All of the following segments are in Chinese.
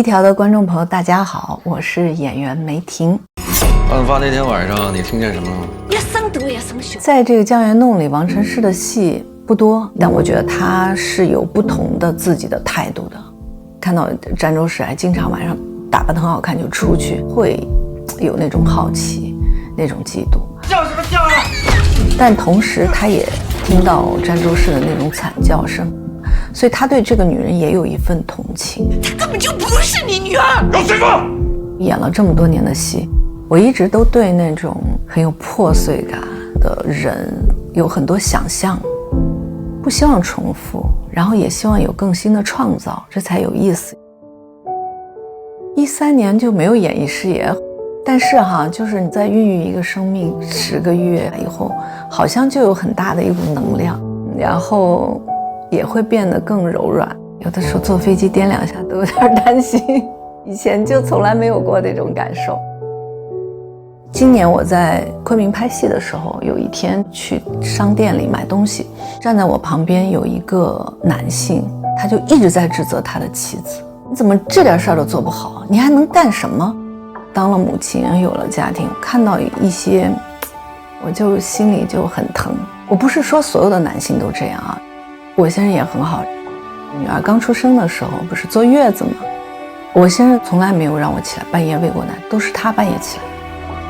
一条的观众朋友大家好，我是演员梅婷。案发那天晚上你听见什么了吗？在这个江源弄里，王晨式的戏不多，但我觉得他是有不同的自己的态度的。看到詹周氏还经常晚上打扮得很好看就出去，会有那种好奇，那种嫉妒。叫什么叫啊？但同时他也听到詹周氏的那种惨叫声，所以他对这个女人也有一份同情。她根本就不是你女儿。有谁说？演了这么多年的戏，我一直都对那种很有破碎感的人有很多想象，不希望重复，然后也希望有更新的创造，这才有意思。13年就没有演艺事业，但是就是你在孕育一个生命10个月以后，好像就有很大的一股能量，然后也会变得更柔软。有的时候坐飞机颠2下都有点担心，以前就从来没有过那种感受。今年我在昆明拍戏的时候，有一天去商店里买东西，站在我旁边有一个男性，他就一直在指责他的妻子，你怎么这点事儿都做不好，你还能干什么？当了母亲，有了家庭，看到一些，我就心里就很疼。我不是说所有的男性都这样啊，我先生也很好，女儿刚出生的时候不是坐月子吗？我先生从来没有让我起来半夜喂过奶，都是他半夜起来，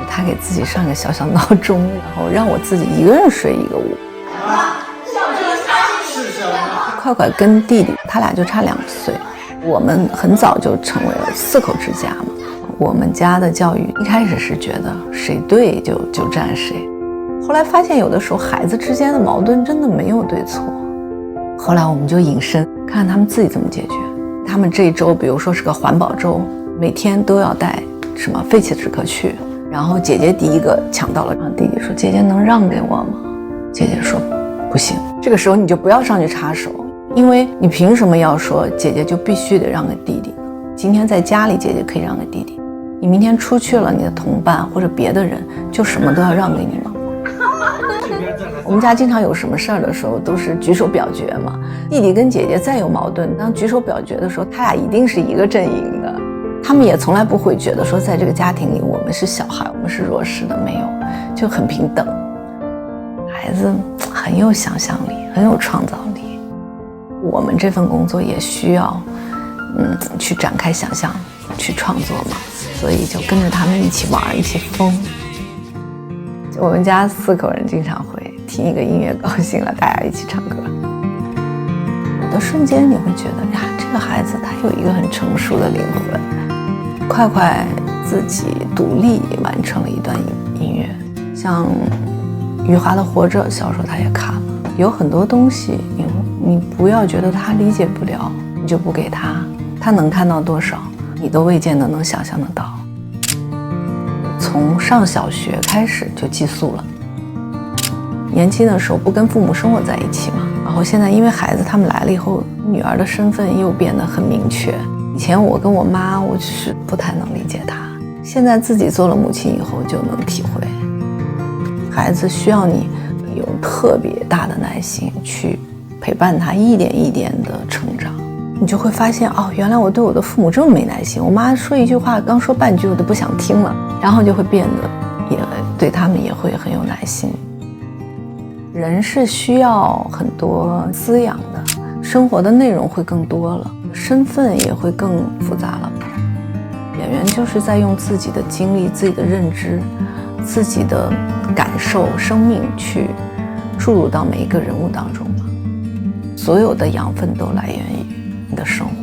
他给自己上个小小闹钟，然后让我自己一个人睡一个屋。快快跟弟弟他俩就差2岁，我们很早就成为了4口之家嘛。我们家的教育一开始是觉得谁对就站谁，后来发现有的时候孩子之间的矛盾真的没有对错。后来我们就引申看看他们自己怎么解决。他们这一周比如说是个环保周，每天都要带什么废弃纸壳去，然后姐姐第一个抢到了，然后弟弟说姐姐能让给我吗？姐姐说不行。这个时候你就不要上去插手，因为你凭什么要说姐姐就必须得让给弟弟呢？今天在家里姐姐可以让给弟弟，你明天出去了，你的同伴或者别的人就什么都要让给你吗？我们家经常有什么事儿的时候都是举手表决嘛，弟弟跟姐姐再有矛盾，当举手表决的时候他俩一定是一个阵营的。他们也从来不会觉得说在这个家庭里我们是小孩，我们是弱势的，没有，就很平等。孩子很有想象力，很有创造力，我们这份工作也需要去展开想象，去创作嘛，所以就跟着他们一起玩，一起疯。我们家4口人经常会听一个音乐高兴了，大家一起唱歌。有的瞬间你会觉得呀，这个孩子他有一个很成熟的灵魂。快快自己独立完成了一段音乐，像余华的《活着》小说他也看了，有很多东西你不要觉得他理解不了，你就不给他，他能看到多少你都未见得能想象得到。从上小学开始就寄宿了，年轻的时候不跟父母生活在一起嘛，然后现在因为孩子他们来了以后，女儿的身份又变得很明确。以前我跟我妈我是不太能理解她，现在自己做了母亲以后就能体会，孩子需要你有特别大的耐心去陪伴他一点一点的成长，你就会发现原来我对我的父母这么没耐心，我妈说一句话刚说半句我都不想听了，然后就会变得也对他们也会很有耐心。人是需要很多滋养的，生活的内容会更多了，身份也会更复杂了。演员就是在用自己的经历、自己的认知、自己的感受、生命去注入到每一个人物当中嘛。所有的养分都来源于你的生活。